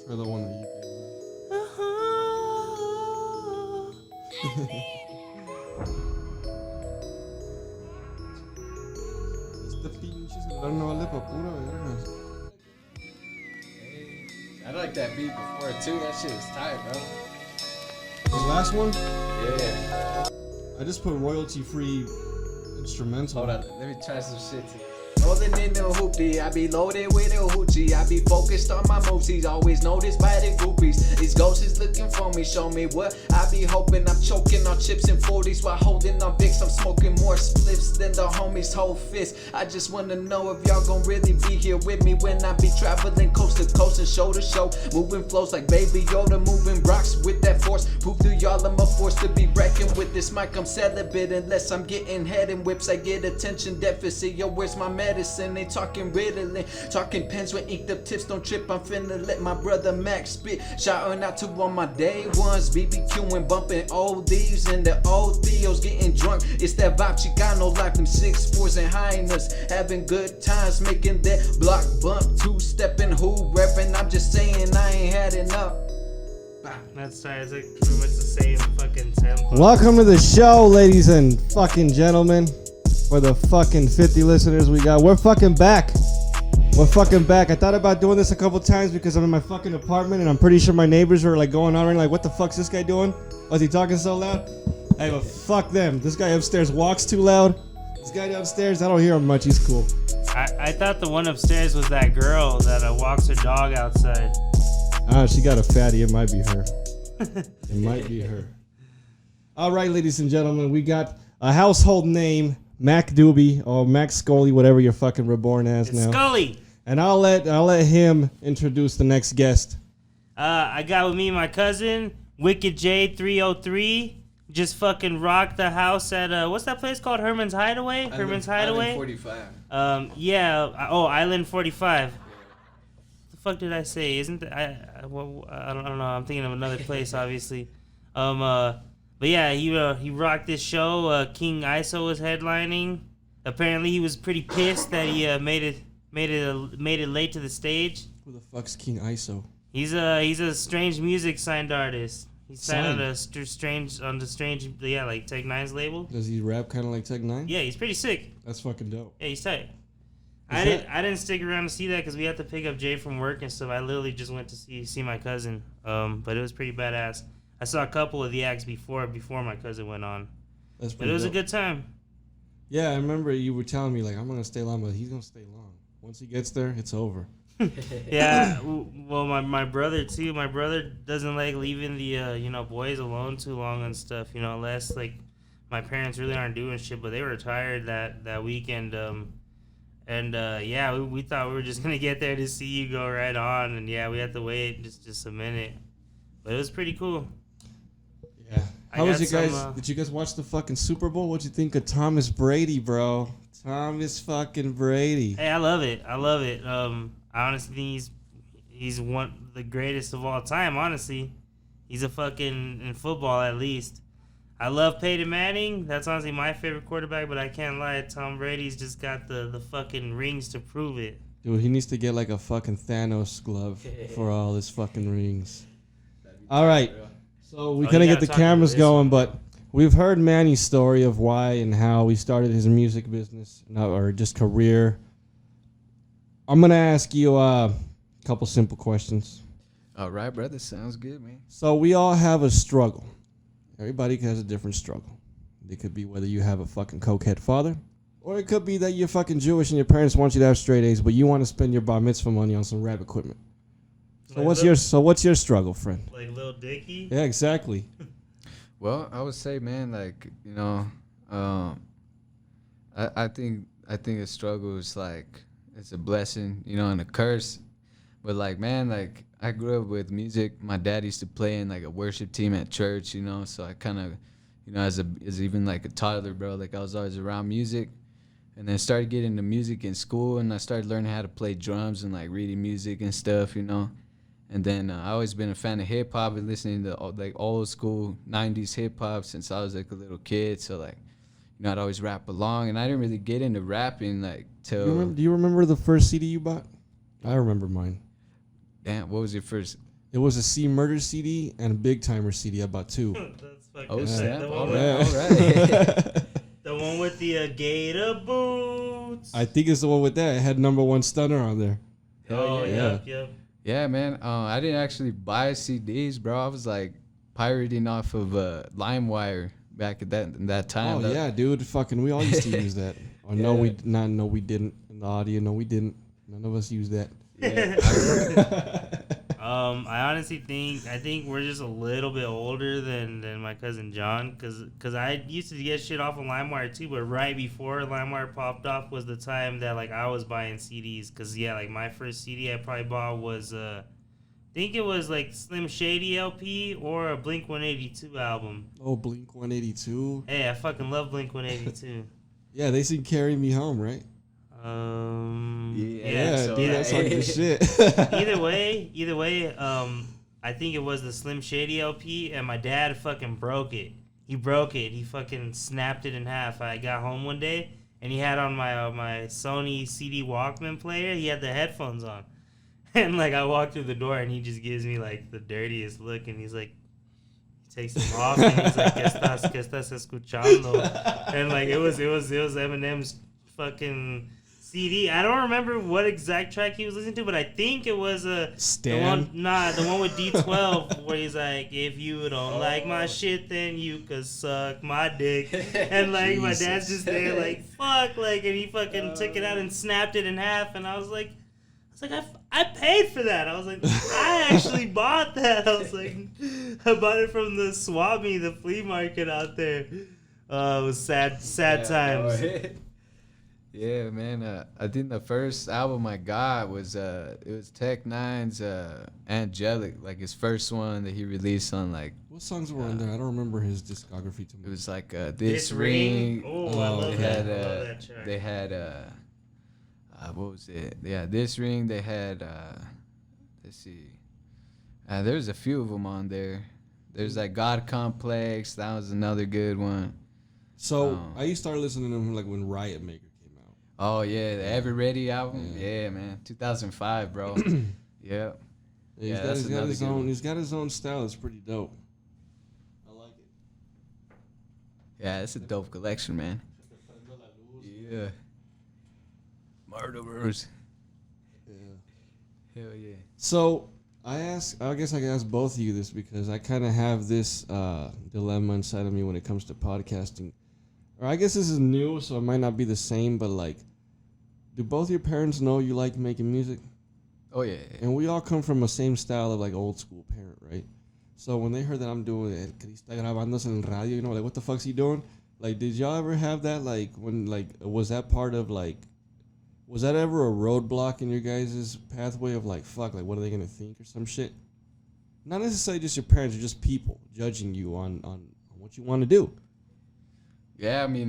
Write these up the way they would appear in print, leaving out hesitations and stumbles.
Try the one that you gave me. Este pinche celular no vale pa' pura verga. I like that beat before too. That shit was tight, bro. The last one? Yeah. I just put royalty-free instrumental. Hold on, let me try some shit too. Rolling in the hoopty, I be loaded with a hoochie. I be focused on my moves, he's always noticed by the groupies. These ghosts is looking for me, show me what I be hoping. I'm choking on chips and 40s while holding on Vicks. I'm smoking more spliffs than the homies' whole fist. I just wanna know if y'all gon' really be here with me when I be traveling coast to coast and show to show. Moving flows like Baby Yoda, moving rocks with that force. Prove to y'all I'm a force to be reckoned with. This mic I'm celibate unless I'm getting head and whips. I get attention deficit, yo where's my medicine? They talking riddling, talking pens with inked up tips. Don't trip, I'm finna let my brother Max spit. Shouting out to all my day ones, BBQing, bumping oldies and the old Theos getting drunk. It's that vibe, Chicano life, them 6'4s and highness, having good times, making that block bump, two-stepping whoever. And I'm just saying I ain't had enough. That's right, it's like pretty much the same fucking tempo. Welcome to the show, ladies and fucking gentlemen. For the fucking 50 listeners we got, we're fucking back. We're fucking back. I thought about doing this a couple times because I'm in my fucking apartment and I'm pretty sure my neighbors are like going on and like, what the fuck's this guy doing? Was he talking so loud? Hey, but fuck them. This guy upstairs walks too loud. This guy downstairs, I don't hear him much. He's cool. I thought the one upstairs was that girl that walks her dog outside. Ah, she got a fatty. It might be her. It might be her. All right, ladies and gentlemen, we got a household name. Mac Doobie or Mac Skully, whatever you're fucking reborn as It's now. Skully. And I'll let him introduce the next guest. I got with me my cousin, Wicked J 303. Just fucking rocked the house at what's that place called? Herman's Hideaway? Herman's Hideaway? Island 45. Yeah. Oh, Island 45. The fuck did I say? Isn't that, I don't know. I'm thinking of another place, obviously. But yeah, he rocked this show. King ISO was headlining. Apparently, he was pretty pissed that he made it late to the stage. Who the fuck's King ISO? He's a strange music signed artist. He's signed on the strange like Tech Nine's label. Does he rap kind of like Tech Nine? Yeah, he's pretty sick. That's fucking dope. Yeah, he's tight. I didn't stick around to see that because we had to pick up Jay from work and stuff. I literally just went to see my cousin. But it was pretty badass. I saw a couple of the acts before my cousin went on. But it was dope. A good time. Yeah, I remember you were telling me, like, I'm going to stay long, but he's going to stay long. Once he gets there, it's over. Yeah, well, my brother, too. My brother doesn't like leaving the, boys alone too long and stuff, unless, like, my parents really aren't doing shit. But they were tired that weekend. Yeah, we thought we were just going to get there to see you go right on. And, yeah, we had to wait just a minute. But it was pretty cool. Yeah. How was you guys? Did you guys watch the fucking Super Bowl? What'd you think of Thomas Brady, bro? Thomas fucking Brady. Hey, I love it. I honestly think he's one of the greatest of all time, honestly. He's a fucking, in football at least. I love Peyton Manning. That's honestly my favorite quarterback, but I can't lie. Tom Brady's just got the fucking rings to prove it. Dude, he needs to get like a fucking Thanos glove for all his fucking rings. All right. So we couldn't get the cameras going, but we've heard Manny's story of why and how he started his music business or just career. I'm going to ask you a couple simple questions. All right, brother. Sounds good, man. So we all have a struggle. Everybody has a different struggle. It could be whether you have a fucking cokehead father, or it could be that you're fucking Jewish and your parents want you to have straight A's, but you want to spend your bar mitzvah money on some rap equipment. So what's your struggle, friend? Like Lil Dicky? Yeah, exactly. Well, I would say, man, like, I think a struggle is like it's a blessing, and a curse. But like, man, like I grew up with music. My dad used to play in like a worship team at church, so I kind of, as even like a toddler, bro, like I was always around music. And then started getting into music in school, and I started learning how to play drums and like reading music and stuff, And then I always been a fan of hip hop and listening to like old school 90s hip hop since I was like a little kid. So like, I'd always rap along, and I didn't really get into rapping like till. Do you remember the first CD you bought? I remember mine. Damn, what was your first? It was a C Murder CD and a Big Timer CD. I bought 2. That's fucking Oh, snap. the All one right. with, All right. the one with the gator boots. I think it's the one with that. It had number 1 Stunner on there. Oh, yeah. yep. Yeah, man. I didn't actually buy CDs, bro. I was like pirating off of LimeWire back at that time. Oh yeah, dude. Fucking, we all used to use that. Or no, we didn't. In the audio, no, we didn't. None of us used that. Yeah. I honestly think we're just a little bit older than my cousin John, cause I used to get shit off of LimeWire too, but right before LimeWire popped off was the time that like I was buying CDs, cause yeah, like my first CD I probably bought was I think it was like Slim Shady LP or a Blink 182 album. Oh, Blink 182. Hey, I fucking love Blink 182. Yeah, they sing "Carry Me Home," right? Yeah, dude, that's like the shit. either way, I think it was the Slim Shady LP, and my dad fucking broke it. He broke it. He fucking snapped it in half. I got home one day, and he had on my Sony CD Walkman player. He had the headphones on, and like I walked through the door, and he just gives me like the dirtiest look, and he's like, he takes them off, and he's like, ¿Qué estás escuchando? And like it was Eminem's fucking CD. I don't remember what exact track he was listening to, but I think it was the one with D12 where he's like, if you don't like my shit, then you could suck my dick. And like my dad's just there like, fuck, like, and he fucking took it out and snapped it in half, and I was like, I paid for that. I was like, I actually bought that. I was like, I bought it from the Swami, the flea market out there. It was sad times. Yeah, man. I think the first album I got was it was Tech Nine's Angelic, like his first one that he released on like. What songs were on there? I don't remember his discography too much. It was like This Ring. Oh, I love that. I love that track. They had what was it? Yeah, This Ring. They had let's see. There's a few of them on there. There's like God Complex. That was another good one. So I used to start listening to him like when Riot Maker came out. Oh yeah, the Ever Ready album. Yeah, man, 2005, bro. Yep. He's got his own style. It's pretty dope. I like it. Yeah, it's a dope collection, man. Yeah. Murderers. Yeah. Hell yeah. So I guess I can ask both of you this because I kind of have this dilemma inside of me when it comes to podcasting. Or I guess this is new, so it might not be the same, but like, do both your parents know you like making music? Oh yeah. And we all come from the same style of like old school parent, right? So when they heard that I'm doing it, que está grabándose en radio, you know, like what the fuck's he doing? Like, did y'all ever have that? Like, when like was that part of like, was that ever a roadblock in your guys' pathway of like, fuck, like what are they gonna think or some shit? Not necessarily just your parents, or just people judging you on what you want to do. Yeah, I mean,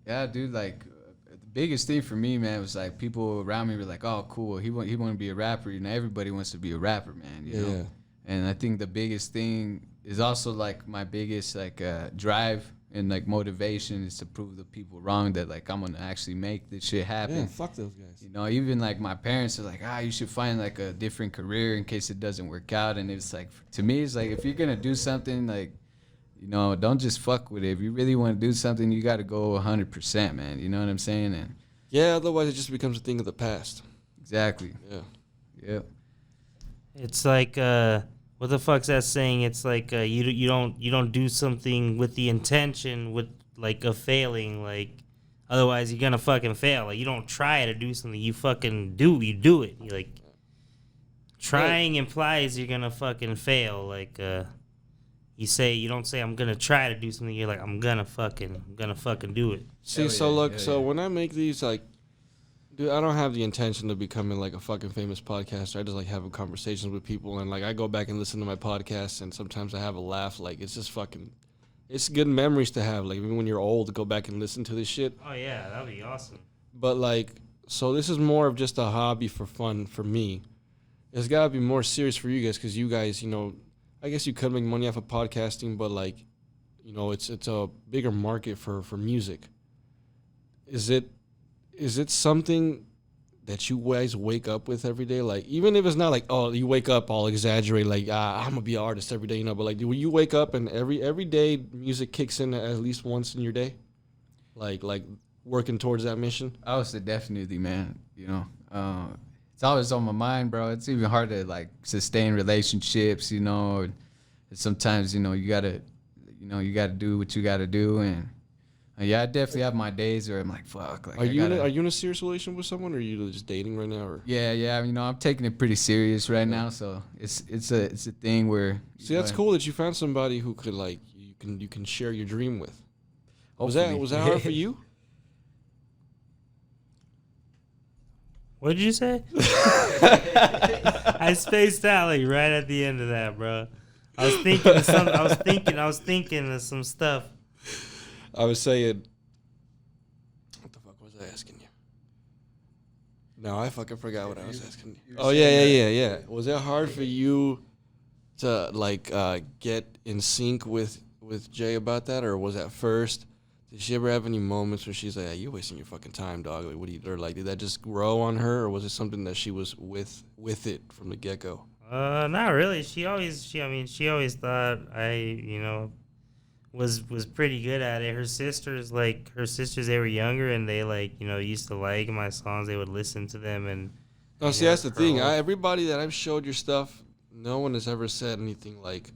yeah, dude, like. The biggest thing for me, man, was like people around me were like, "Oh, cool, he want to be a rapper." You know, everybody wants to be a rapper, man. You know, and I think the biggest thing is also like my biggest like drive and like motivation is to prove the people wrong that like I'm gonna actually make this shit happen. Yeah, fuck those guys. You know, even like my parents are like, you should find like a different career in case it doesn't work out. And it's like, to me, it's like if you're gonna do something like. You know, don't just fuck with it. If you really want to do something, you got to go 100%, man. You know what I'm saying? And yeah, otherwise it just becomes a thing of the past. Exactly. Yeah. Yep. It's like what the fuck's that saying? It's like you don't do something with the intention with like of failing. Like otherwise you're gonna fucking fail. Like you don't try to do something. You fucking do. You do it. You like trying implies you're gonna fucking fail. Like you don't say I'm gonna try to do something. You're like I'm gonna fucking do it. See, so look, so when I make these, like, dude, I don't have the intention of becoming like a fucking famous podcaster. I just like having conversations with people, and like I go back and listen to my podcasts, and sometimes I have a laugh. Like it's just fucking, it's good memories to have. Like even when you're old, to go back and listen to this shit. Oh yeah, that'd be awesome. But like, so this is more of just a hobby for fun for me. It's gotta be more serious for you guys because you guys, you know. I guess you could make money off of podcasting, but like, you know, it's a bigger market for music. Is it something that you guys wake up with every day? Like, even if it's not like, oh, you wake up all exaggerate, like, I'm gonna be an artist every day, you know. But like, do you wake up and every day music kicks in at least once in your day, like working towards that mission? I would say definitely, man. You know, it's always on my mind, bro. It's even hard to like sustain relationships, you know. And sometimes, you know, you gotta do what you gotta do, and yeah, I definitely have my days where I'm like, fuck. Like, Are you in a serious relationship with someone, or are you just dating right now? Or? Yeah. You know, I'm taking it pretty serious right now, so it's a thing where. See, that's cool that you found somebody who could like you can share your dream with. Was that hard for you? What did you say? I spaced out like right at the end of that, bro. I was thinking of some. I was thinking of some stuff. I was saying, what the fuck was I asking you? No, I fucking forgot what I was asking you. Oh yeah. Was it hard for you to like get in sync with Jay about that, or was that first? Did she ever have any moments where she's like, hey, "You're wasting your fucking time, dog"? Like, what do you? Or like, did that just grow on her, or was it something that she was with it from the get go? Not really. She always thought I, you know, was pretty good at it. Her sisters, they were younger, and they like, you know, used to like my songs. They would listen to them, and no, see, that's the thing. Everybody that I've showed your stuff, no one has ever said anything like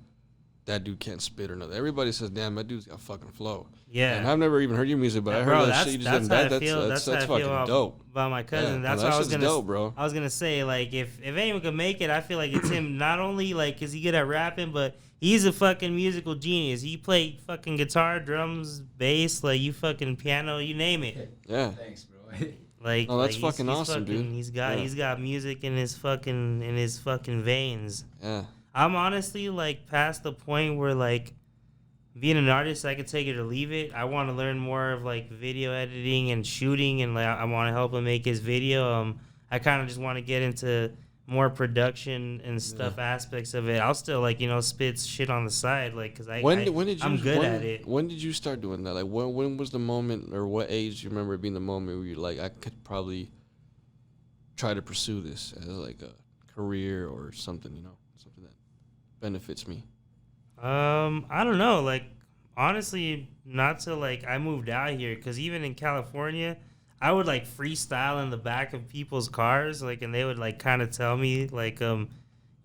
that dude can't spit or nothing. Everybody says, damn, that dude's got fucking flow. Yeah. And I've never even heard your music, but I heard that shit you just did. That's fucking dope. About my cousin. Yeah, that's what I was gonna dope, bro. I was gonna say, like, if anyone could make it, I feel like it's him. Not only like is he good at rapping, but he's a fucking musical genius. He played fucking guitar, drums, bass, like you fucking piano, you name it. Yeah. Thanks, bro. Like, oh, that's he's fucking awesome, fucking, dude. He's got music in his fucking veins. Yeah. I'm honestly like past the point where like being an artist, I could take it or leave it. I want to learn more of like video editing and shooting, and like I want to help him make his video. I kind of just want to get into more production and stuff aspects of it. I'll still like, you know, spit shit on the side, like, cause I'm good at it. When did you start doing that? Like, when was the moment, or what age do you remember it being the moment where you're like, I could probably try to pursue this as like a career or something, you know, something that benefits me? I don't know. Like, honestly, not till like I moved out here, cause even in California, I would like freestyle in the back of people's cars, like, and they would like kind of tell me like, you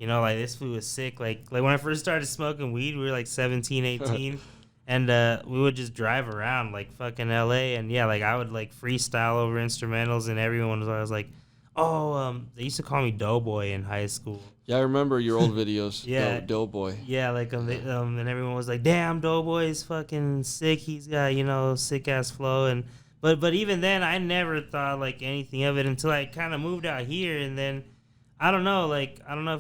know, like this food was sick. Like when I first started smoking weed, we were like 17, 18, and we would just drive around like fucking LA, and yeah, like I would like freestyle over instrumentals, and everyone was always like, oh, they used to call me Doughboy in high school. Yeah, I remember your old videos. Yeah, Doughboy. Yeah, like and everyone was like, "Damn, Doughboy is fucking sick. He's got, you know, sick ass flow." And but even then, I never thought like anything of it until I kind of moved out here, and then I don't know, like I don't know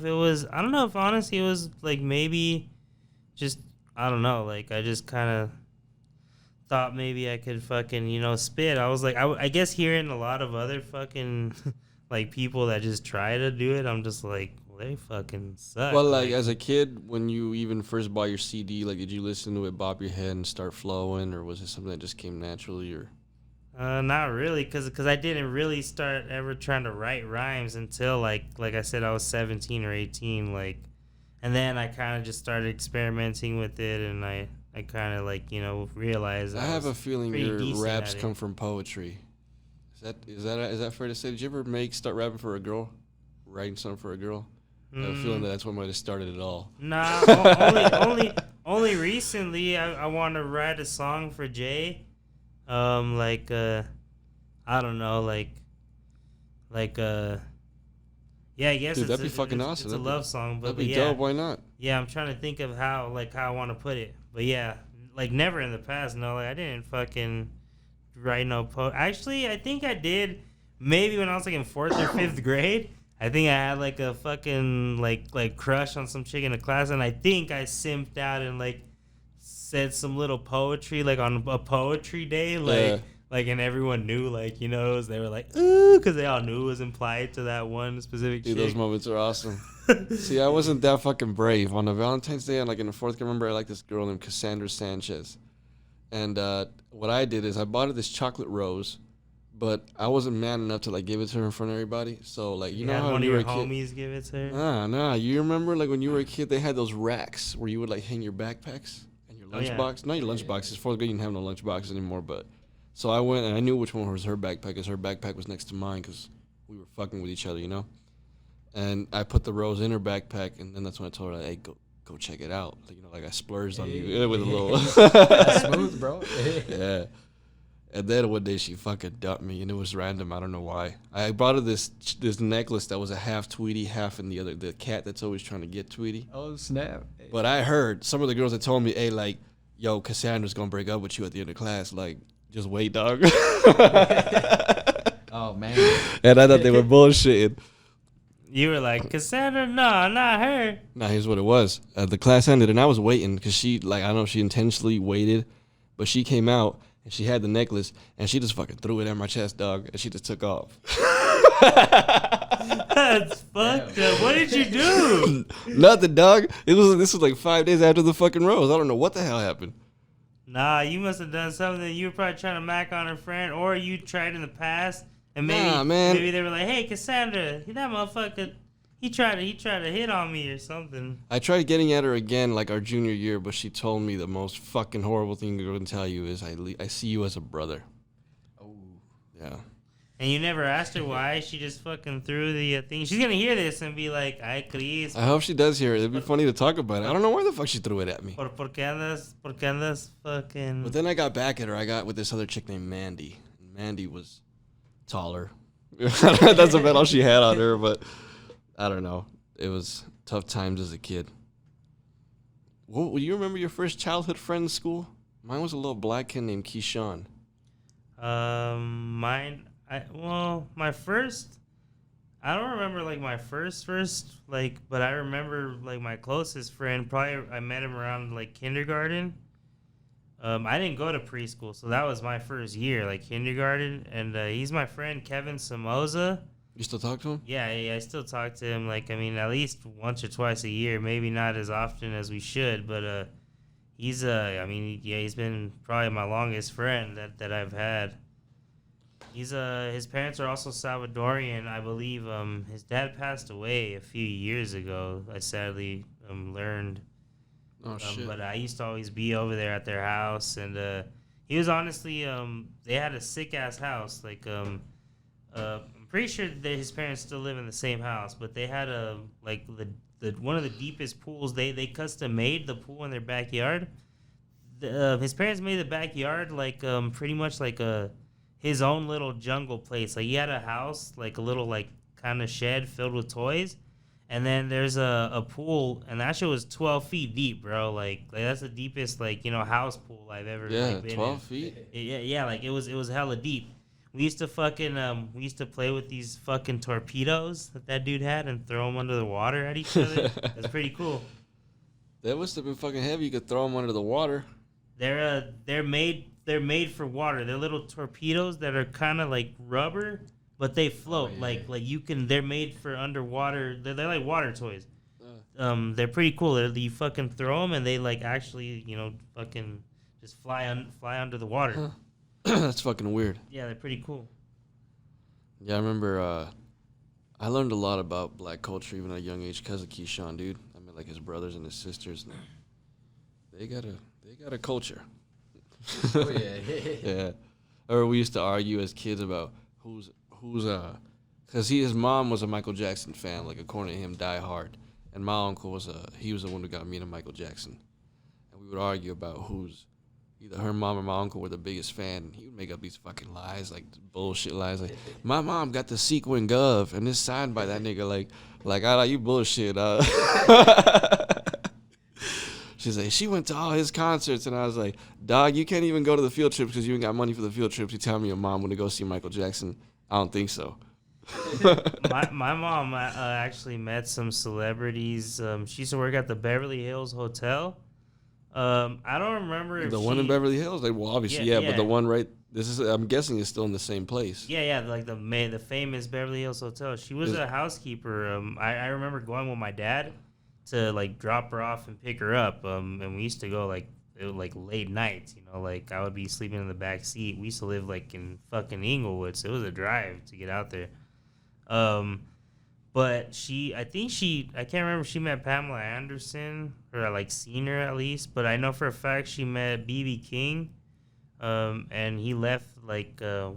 if honestly it was like maybe just I don't know, like I just kind of thought maybe I could fucking, you know, spit. I was like, I guess hearing a lot of other fucking like people that just try to do it, I'm just like, they fucking suck. Well, like as a kid, when you even first bought your CD, like did you listen to it, bop your head, and start flowing, or was it something that just came naturally, or? Not really, cause I didn't really start ever trying to write rhymes until like I said, I was 17 or 18, like, and then I kind of just started experimenting with it, and I kind of like, you know, realized I have a feeling your raps come from poetry. Is that fair to say? Did you ever start rapping for a girl, writing something for a girl? I have a feeling that's what might have started it all. Nah, only recently I want to write a song for Jay. I don't know, yeah, I guess. Dude, that'd be fucking awesome. It's a love song, but that'd be yeah, dope. Why not? Yeah, I'm trying to think of how I want to put it, but yeah, like never in the past. No, like I didn't fucking write no Actually, I think I did. Maybe when I was like in 4th or 5th grade. I think I had like a fucking like crush on some chick in a class, and I think I simped out and like said some little poetry like on a poetry day, like and everyone knew, like, you know, they were like ooh, because they all knew it was implied to that one specific chick. Dude, those moments are awesome. See, I wasn't that fucking brave. On a Valentine's Day, and like in the 4th grade, I remember I liked this girl named Cassandra Sanchez, and what I did is I bought her this chocolate rose, but I wasn't man enough to like give it to her in front of everybody. So like you know had how one when of you were your a kid, homies give it to her. nah. You remember like when you were a kid, they had those racks where you would like hang your backpacks and your Oh, yeah. lunchbox. Not your lunchboxes. Fourth grade, you didn't have no lunchboxes anymore. But so I went and I knew which one was her backpack, because her backpack was next to mine, because we were fucking with each other, you know. And I put the rose in her backpack, and then that's when I told her, hey, go check it out. Like, you know, like I splurged on you with a little. That's smooth, bro. Yeah. And then one day she fucking dumped me, and it was random. I don't know why. I bought her this necklace that was a half Tweety, half in the cat that's always trying to get Tweety. Oh, snap. But I heard some of the girls that told me, hey, like, yo, Cassandra's gonna break up with you at the end of class. Like, just wait, dog. Oh, man. And I thought they were bullshitting. You were like, Cassandra, no, not her. Nah, here's what it was. The class ended, and I was waiting because she, like, I don't know if she intentionally waited, but she came out, and she had the necklace, and she just fucking threw it at my chest, dog, and she just took off. That's fucked up. What did you do? Nothing, dog. This was like 5 days after the fucking rose. I don't know what the hell happened. Nah, you must have done something. You were probably trying to mac on her friend, or you tried in the past, and maybe maybe they were like, hey, Cassandra, that motherfucker, he tried to hit on me or something. I tried getting at her again, like our junior year, but she told me the most fucking horrible thing I can tell you is I see you as a brother. Oh. Yeah. And you never asked her why. She just fucking threw the thing. She's gonna hear this and be like, "Ay, Chris, I hope she does hear it. It'd be funny to talk about it. I don't know why the fuck she threw it at me. por qué andas fucking?" But then I got back at her. I got with this other chick named Mandy. Mandy was taller. That's about all she had on her, but I don't know. It was tough times as a kid. What, you remember your first childhood friend in school? Mine was a little black kid named Keyshawn. My first, I don't remember like my first like, but I remember like my closest friend. Probably I met him around like kindergarten. I didn't go to preschool, so that was my first year, like kindergarten. And he's my friend Kevin Somoza. You still talk to him? Yeah, I still talk to him. Like, I mean, at least once or twice a year. Maybe not as often as we should, but he's he's been probably my longest friend that I've had. He's his parents are also Salvadorian, I believe. His dad passed away a few years ago. I sadly learned. Oh shit! But I used to always be over there at their house, and he was honestly they had a sick ass house. Like I'm pretty sure that his parents still live in the same house, but they had the one of the deepest pools. They custom made the pool in their backyard. His parents made the backyard like pretty much like his own little jungle place. Like he had a house, like a little like kind of shed filled with toys, and then there's a pool, and that shit was 12 feet deep, bro. Like that's the deepest house pool I've ever been 12 in. feet. Yeah, like it was hella deep. We used to play with these fucking torpedoes that dude had and throw them under the water at each other. That's pretty cool. That must have been fucking heavy. You could throw them under the water. They're made for water. They're little torpedoes that are kind of like rubber, but they float. Oh, yeah. Like you can. They're made for underwater. They're like water toys. They're pretty cool. You fucking throw them and they like actually fucking just fly under the water. Huh. That's fucking weird. Yeah, they're pretty cool. Yeah, I remember I learned a lot about black culture even at a young age because of Keyshawn, dude. I met like his brothers and his sisters. And they got a culture. Oh, yeah. Yeah. Or we used to argue as kids about who's because his mom was a Michael Jackson fan, like according to him, die hard. And my uncle was the one who got me into Michael Jackson. And we would argue about who's either her mom or my uncle were the biggest fan. He would make up these fucking lies, like bullshit lies. Like, my mom got the sequin glove and it's signed by that nigga. Like, I like you bullshit. She's like, she went to all his concerts. And I was like, dog, you can't even go to the field trips because you ain't got money for the field trips. You tell me your mom went to go see Michael Jackson. I don't think so. my mom actually met some celebrities. She used to work at the Beverly Hills Hotel. I don't remember if the one in Beverly Hills. Like, well, obviously, yeah, but the one right. I'm guessing is still in the same place. Yeah, like the famous Beverly Hills Hotel. She was a housekeeper. I remember going with my dad to like drop her off and pick her up. And we used to go like it was like late nights, you know, like I would be sleeping in the back seat. We used to live like in fucking Inglewood, so it was a drive to get out there. But I can't remember if she met Pamela Anderson or I like seen her at least, but I know for a fact she met BB King, and he left like a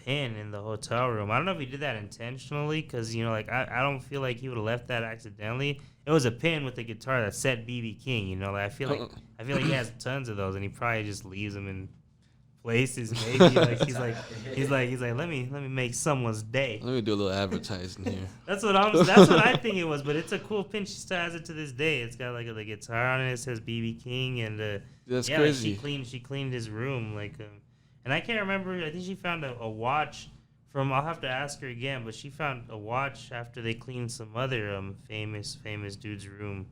pin in the hotel room. I don't know if he did that intentionally, because you know, like I don't feel like he would have left that accidentally. It was a pin with the guitar that said BB King. You know, like I feel like he has tons of those, and he probably just leaves them in places. Maybe like he's like let me make someone's day. Let me do a little advertising here. That's what I think it was. But it's a cool pin. She still has it to this day. It's got like the guitar on it. It says BB King, and that's yeah, crazy. Like she cleaned his room and I can't remember. I think she found a watch from. I'll have to ask her again. But she found a watch after they cleaned some other famous dude's room.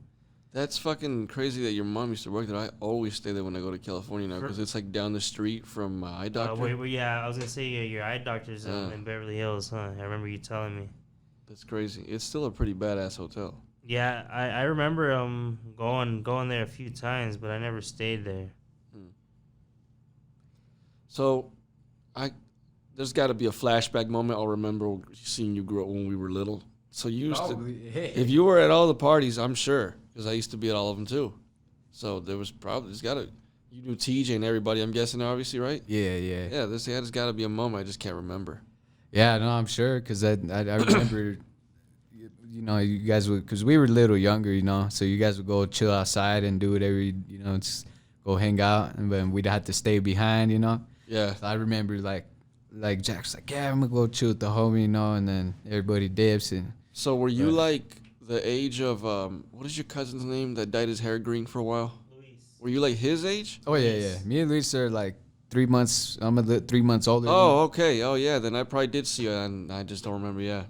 That's fucking crazy that your mom used to work there. I always stay there when I go to California now because it's like down the street from my eye doctor. Yeah, I was gonna say your eye doctor's in Beverly Hills, huh? I remember you telling me. That's crazy. It's still a pretty badass hotel. Yeah, I remember going there a few times, but I never stayed there. So, there's got to be a flashback moment. I'll remember seeing you grow up when we were little. So you used to, if you were at all the parties, I'm sure, because I used to be at all of them too. So there's you knew TJ and everybody, I'm guessing, obviously, right? Yeah. Yeah, there's got to be a moment I just can't remember. Yeah, no, I'm sure, because I remember, you know, you guys would, because we were a little younger, you know, so you guys would go chill outside and do whatever, you know, just go hang out, and then we'd have to stay behind, you know. Yeah. So I remember, like Jack's like, yeah, I'm going to go chill with the homie, you know, and then everybody dips. And so were you like the age of, what is your cousin's name that dyed his hair green for a while? Luis. Were you like his age? Oh, yeah. Me and Luis are like 3 months, I'm 3 months older. Oh, okay. Oh, yeah. Then I probably did see you, and I just don't remember. Yeah.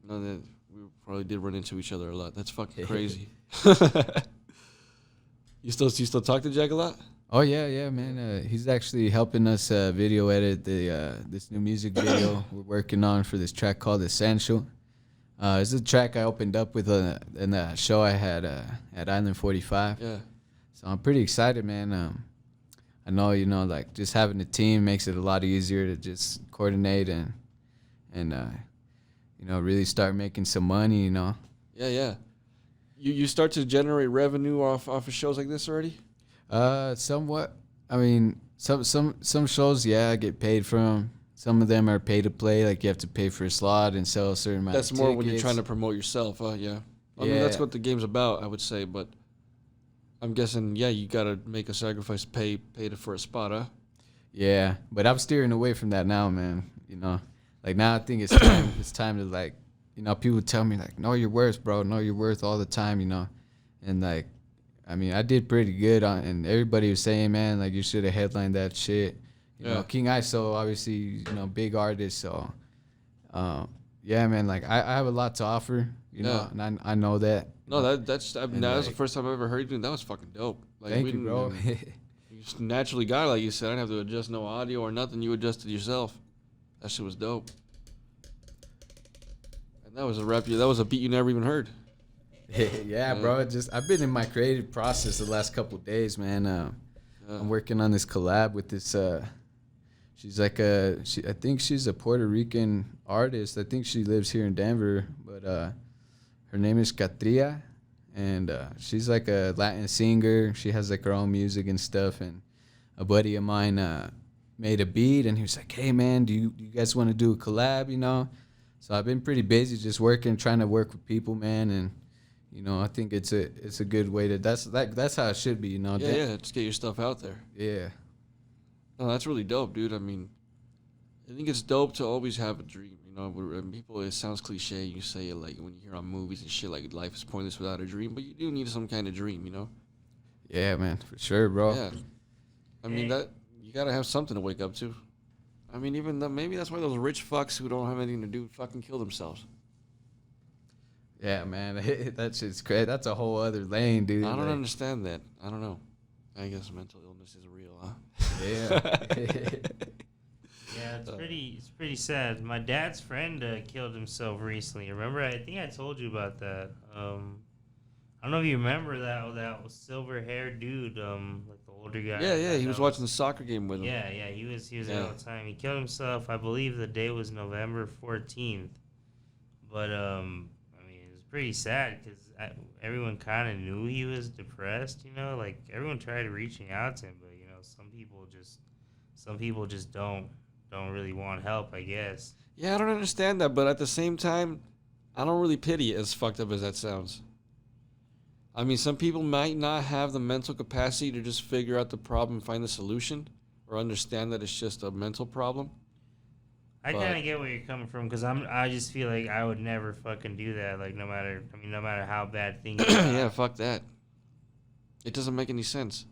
No, that we probably did run into each other a lot. That's fucking crazy. You still talk to Jack a lot? Oh yeah, man. He's actually helping us video edit this new music video we're working on for this track called Essential. It's a track I opened up with in a show I had at Island 45. Yeah. So I'm pretty excited, man. I know, you know, like just having a team makes it a lot easier to just coordinate and you know, really start making some money, you know. Yeah. You start to generate revenue off of shows like this already? Somewhat. I mean, some shows, yeah, I get paid from. Some of them are pay to play, like you have to pay for a slot and sell a certain amount of tickets. That's more when you're trying to promote yourself, yeah. I mean, that's what the game's about, I would say, but I'm guessing, yeah, you gotta make a sacrifice, pay for a spot, huh? Yeah, but I'm steering away from that now, man. You know, like now I think it's time to, like, you know, people tell me like, know your worth, bro, know your worth all the time, you know, and like, I mean, I did pretty good and everybody was saying, man, like you should have headlined that shit. You know, King ISO, obviously, you know, big artist, so yeah, man, like I have a lot to offer, you know, and I know that. No, that's that was the first time I ever heard you. That was fucking dope. Like, thank you, bro. You just naturally got it, like you said. I didn't have to adjust no audio or nothing. You adjusted yourself. That shit was dope. And that was a rap. That was a beat you never even heard. Yeah, bro. I've been in my creative process the last couple of days, man. I'm working on this collab with this. She's like I think she's a Puerto Rican artist. I think she lives here in Denver, but her name is Catria, and she's like a Latin singer. She has like her own music and stuff. And a buddy of mine made a beat, and he was like, "Hey, man, do you guys want to do a collab?" You know. So I've been pretty busy just trying to work with people, man, and you know, I think it's a good way to. That's how it should be, you know. Yeah, just get your stuff out there. Yeah. No, that's really dope, dude. I mean, I think it's dope to always have a dream, you know. People, it sounds cliche. You say it like when you hear on movies and shit, like life is pointless without a dream, but you do need some kind of dream, you know. Yeah, man, for sure, bro. Yeah. I mean, that you gotta have something to wake up to. I mean, maybe that's why those rich fucks who don't have anything to do fucking kill themselves. Yeah, man, that shit's crazy. That's a whole other lane, dude. I don't understand that. I don't know. I guess mental illness is real, huh? Yeah. Yeah, it's pretty sad. My dad's friend killed himself recently. Remember? I think I told you about that. I don't know if you remember that silver haired dude, like the older guy. Yeah, he was watching the soccer game with him. Yeah, he was there all the time. He killed himself. I believe the day was November 14th. But I mean, it was pretty sad because everyone kind of knew he was depressed. You know, like everyone tried reaching out to him, but you know, some people just don't really want help, I guess. Yeah, I don't understand that, but at the same time, I don't really pity it, as fucked up as that sounds. I mean, some people might not have the mental capacity to just figure out the problem and find the solution, or understand that it's just a mental problem. I kind of get where you're coming from because I just feel like I would never fucking do that. Like no matter how bad things. Yeah, fuck that. It doesn't make any sense.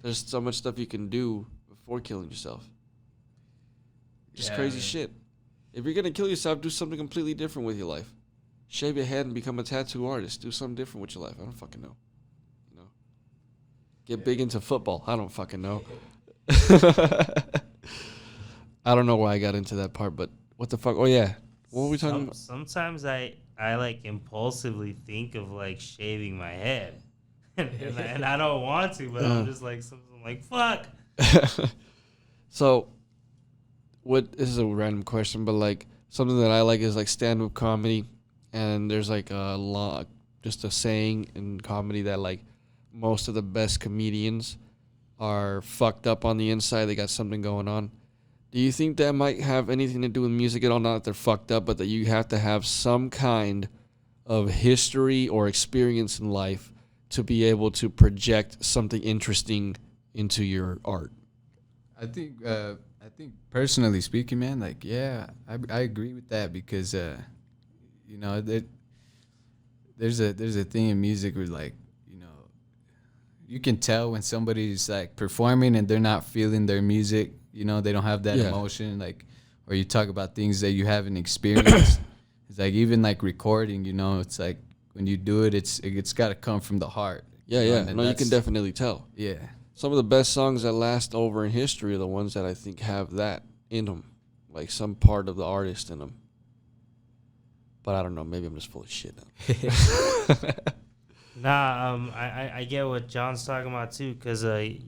There's so much stuff you can do before killing yourself. Just crazy shit. If you're gonna kill yourself, do something completely different with your life. Shave your head and become a tattoo artist. Do something different with your life. I don't fucking know. You know. Get big into football. I don't fucking know. I don't know why I got into that part, but what the fuck? Oh yeah, what were we talking about? Sometimes I like impulsively think of like shaving my head, and I don't want to, but I'm just like something like fuck. So, this is a random question, but like something that I like is like stand-up comedy, and there's like just a saying in comedy that like most of the best comedians are fucked up on the inside. They got something going on. Do you think that might have anything to do with music at all? Not that they're fucked up, but that you have to have some kind of history or experience in life to be able to project something interesting into your art? I think personally speaking, man, like, yeah, I agree with that because, you know, there's a thing in music where, like, you know, you can tell when somebody's, like, performing and they're not feeling their music, you know, they don't have that emotion, like, or you talk about things that you haven't experienced. It's like, even, like, recording, you know, it's like, when you do it, it's got to come from the heart. Yeah. No, you can definitely tell. Yeah. Some of the best songs that last over in history are the ones that I think have that in them, like some part of the artist in them. But I don't know. Maybe I'm just full of shit now. Nah, I get what John's talking about too, cause you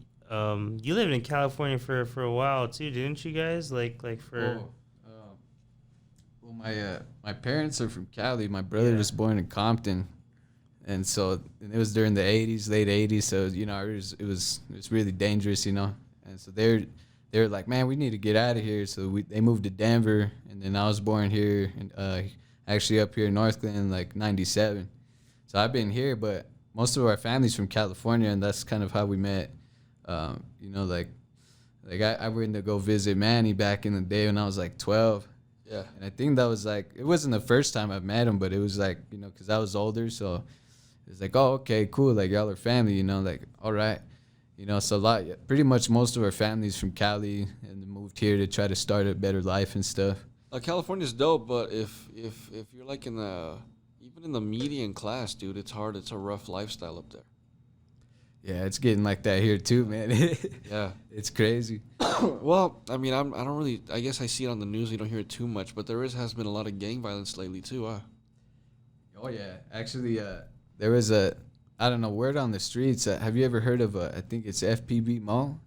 lived in California for a while too, didn't you guys? Like for. Well, my parents are from Cali. My brother was born in Compton. And so it was during the 80s, late 80s. So, you know, it was really dangerous, you know. And so they're like, man, we need to get out of here. So they moved to Denver. And then I was born here, and actually up here in Northglenn, like 97. So I've been here, but most of our family's from California, and that's kind of how we met. You know, like I went to go visit Manny back in the day when I was like 12. Yeah. And I think that was like, it wasn't the first time I met him, but it was like, you know, because I was older, so it's like, oh, okay, cool, like y'all are family, you know, like, all right, you know. So pretty much most of our family's from Cali and moved here to try to start a better life and stuff. California's dope, but if you're like even in the median class, dude, it's hard. It's a rough lifestyle up there. Yeah, it's getting like that here too, man. Yeah, it's crazy. Well, I mean, I don't really. I guess I see it on the news. You don't hear it too much, but has been a lot of gang violence lately too. Oh yeah, actually, there was I don't know, word on the streets. Have you ever heard of I think it's FPB Mo?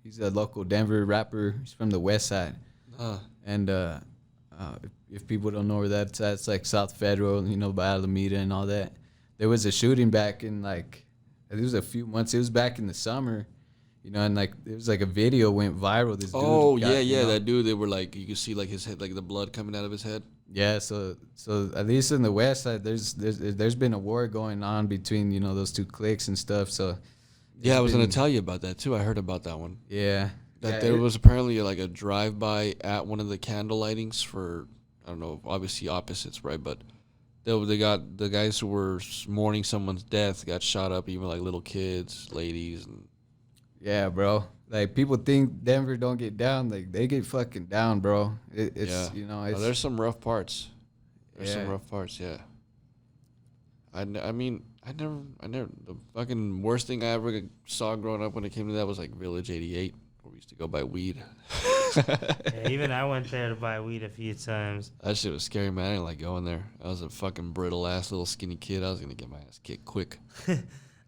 He's a local Denver rapper. He's from the West Side. And if people don't know where that's at, it's like South Federal, you know, by Alameda and all that. There was a shooting back in like, it was a few months. It was back in the summer, you know, and like there was like a video went viral. This dude yeah, that dude. They were like, you could see like his head, like the blood coming out of his head. Yeah, so at least in the West Side, there's been a war going on between, you know, those two cliques and stuff. So yeah, I was gonna tell you about that too. I heard about that one. Yeah, there was apparently like a drive-by at one of the candle lightings for, I don't know, obviously opposites, right? But they got the guys who were mourning someone's death got shot up, even like little kids, ladies, and yeah, bro. Like, people think Denver don't get down. Like, they get fucking down, bro. It's you know, it's, there's some rough parts. Some rough parts, yeah. I mean, I never. The fucking worst thing I ever saw growing up when it came to that was like Village 88, where we used to go buy weed. Yeah, even I went there to buy weed a few times. That shit was scary, man. I didn't like going there. I was a fucking brittle ass little skinny kid. I was gonna get my ass kicked quick.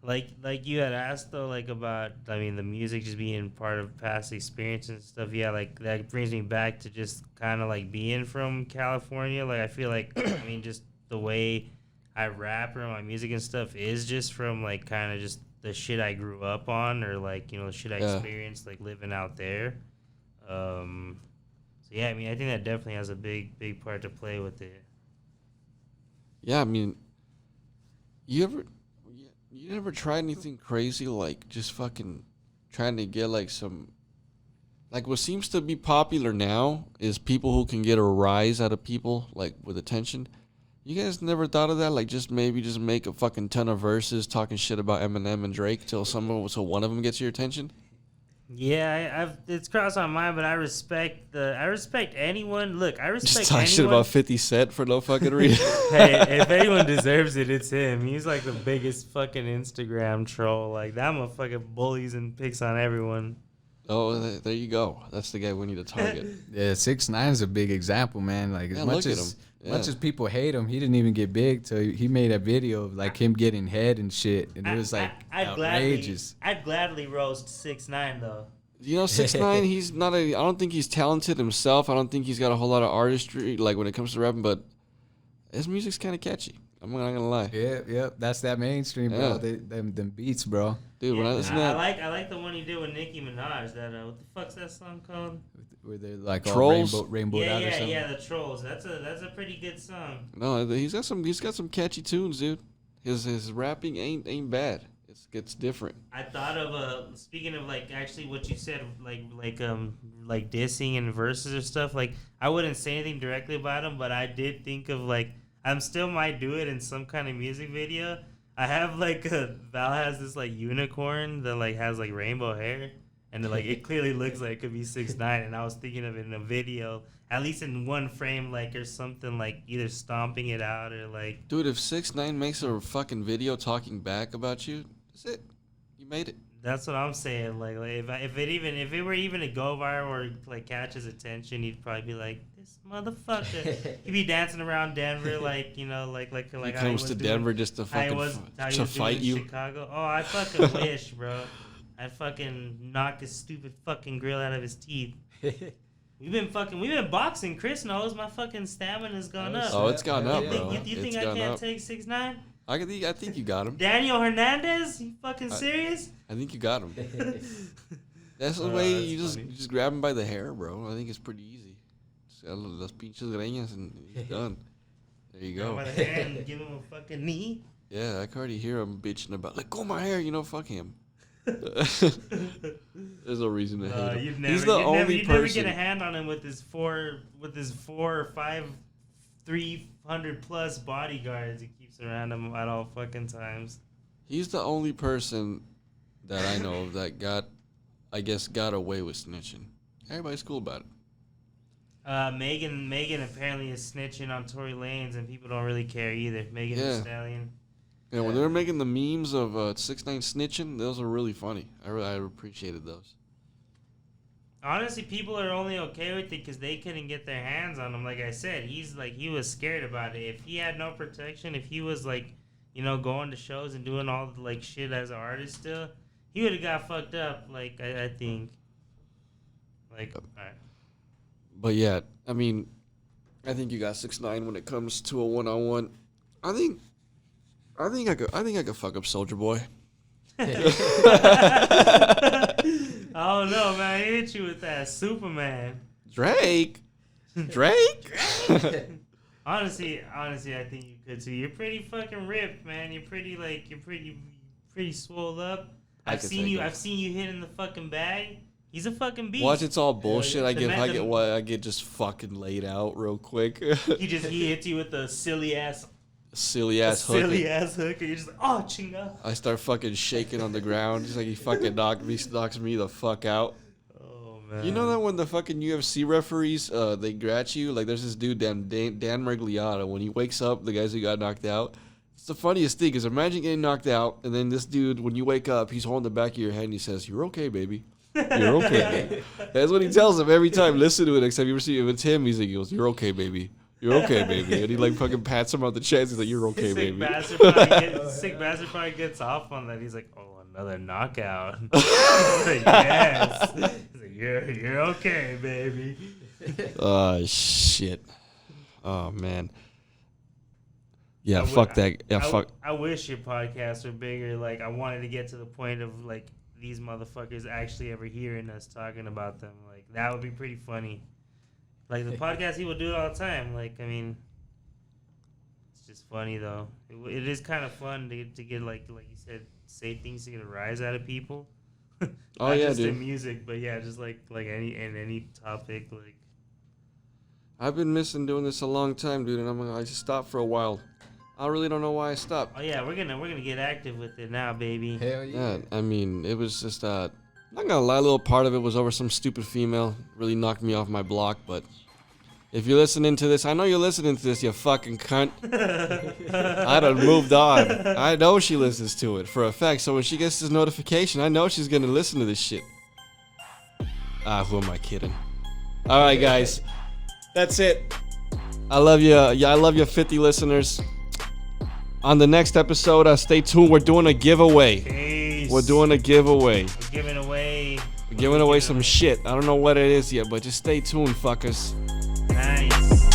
Like you had asked though, like about, I mean, the music just being part of past experience and stuff. Yeah, like that brings me back to just kind of like being from California. Like I feel like, I mean, just the way I rap or my music and stuff is just from like kind of just the shit I grew up on, or like, you know, the shit I experienced like living out there. So yeah, I mean, I think that definitely has a big part to play with it. Yeah, I mean, you never tried anything crazy, like just fucking trying to get like some, like what seems to be popular now is people who can get a rise out of people, like with attention. You guys never thought of that? Like just maybe just make a fucking ton of verses talking shit about Eminem and Drake till one of them gets your attention? Yeah, it's crossed my mind, but I respect anyone. Look, I respect Just talk anyone. shit about 50 Cent for no fucking reason. Hey, if anyone deserves it, it's him. He's like the biggest fucking Instagram troll. Like that motherfucker bullies and picks on everyone. Oh, there you go. That's the guy we need to target. Yeah, 6ix9ine is a big example, man. Like as much as people hate him, he didn't even get big till he made a video of like him getting head and shit, and it was like outrageous. I'd gladly roast 6ix9ine though. You know, 6ix9ine, he's not I don't think he's talented himself. I don't think he's got a whole lot of artistry, like when it comes to rapping, but his music's kind of catchy. I'm not gonna lie. Yeah, that's that mainstream, bro. Them beats, bro. Dude, when I listen to that, I like the one he did with Nicki Minaj. That what the fuck's that song called? Where they're like Trolls? all rainbowed out or something. Yeah, the Trolls. That's a pretty good song. no, he's got some catchy tunes, dude. His rapping ain't bad. It's different. I thought of speaking of like actually what you said, like dissing and verses or stuff. Like I wouldn't say anything directly about him, but I did think of like I'm still might do it in some kind of music video. I have like Val has this like unicorn that like has like rainbow hair, and like it clearly looks like it could be 6ix9ine. And I was thinking of it in a video, at least in one frame, like or something, like either stomping it out or like. Dude, if 6ix9ine makes a fucking video talking back about you, that's it. You made it. That's what I'm saying. Like if it were even to go viral or like catch his attention, he'd probably be like, this motherfucker. He'd be dancing around Denver like, you know, like he comes to Denver just to fucking to fight you. Chicago. Oh, I fucking wish, bro. I'd fucking knock his stupid fucking grill out of his teeth. We've been boxing. Chris knows my fucking stamina's gone up. Oh, it's gone up, bro. You think I can't take 6ix9ine? I think you got him. Daniel Hernandez? You fucking serious? I think you got him. That's the way you just grab him by the hair, bro. I think it's pretty easy. Just las pinches greñas and he's done. There you go. By the hair and give him a fucking knee. Yeah, I can already hear him bitching about, let go of my hair, fuck him. There's no reason to hate him. He's the only person. Never get a hand on him with his 4 or 5 300 plus bodyguards he keeps around him at all fucking times. He's the only person that I know of that got away with snitching. Everybody's cool about it. Megan apparently is snitching on Tory Lanez, and people don't really care either. Megan Thee Stallion. Yeah, when they were making the memes of 6ix9ine snitching, those are really funny. I appreciated those. Honestly, people are only okay with it because they couldn't get their hands on him. Like I said, he was scared about it. If he had no protection, if he was like, going to shows and doing all the like shit as an artist still, he would have got fucked up. Like I think. Like, all right. But yeah, I mean, I think you got 6ix9ine when it comes to a one-on-one. I think I could fuck up Soulja Boy. I don't know, man. I hit you with that Superman. Drake. Honestly, I think you could too. You're pretty fucking ripped, man. You're pretty swole up. I've seen you hitting the fucking bag. He's a fucking beast. Watch, it's all bullshit. I get just fucking laid out real quick. He hits you with the silly ass hook. And you're just like, oh, chinga. I start fucking shaking on the ground. Just like he fucking knocks me the fuck out. Oh, man. You know that when the fucking UFC referees, they grat you? Like, there's this dude, Dan Mergliata. When he wakes up, the guys who got knocked out, it's the funniest thing, is imagine getting knocked out, and then this dude, when you wake up, he's holding the back of your head, and he says, you're okay, baby. You're okay. That's what he tells him every time. Listen to it. Except you ever see if it's him, he goes, "You're okay, baby. You're okay, baby." And he like fucking pats him on the chest. He's like, "You're okay, baby." Sick bastard probably gets off on that. He's like, "Oh, another knockout." He's like, yes. He's like, "You're okay, baby." Oh shit. Oh man. Yeah, fuck that. Yeah, fuck. I wish your podcasts were bigger. Like, I wanted to get to the point of like these motherfuckers actually ever hearing us talking about them. Like, that would be pretty funny. Like, the podcast, people do it all the time. Like, I mean, it's just funny, though. It is kind of fun to get, like you said, say things to get a rise out of people. Oh, Not yeah, just dude. in music, but yeah, just like any topic. Like, I've been missing doing this a long time, dude, and I just stopped for a while. I really don't know why I stopped. oh yeah, we're gonna get active with it now, baby. Hell yeah. Yeah, I mean, it was just not gonna lie, a little part of it was over some stupid female. Really knocked me off my block, but if you're listening to this, I know you're listening to this, you fucking cunt. I done moved on. I know she listens to it for a fact, so when she gets this notification, I know she's gonna listen to this shit. Who am I kidding? Alright, guys. That's it. I love you. Yeah, I love you, 50 listeners. On the next episode, stay tuned. We're doing a giveaway. Peace. We're doing a giveaway. We're giving away. We're giving away some shit. I don't know what it is yet, but just stay tuned, fuckers. Nice.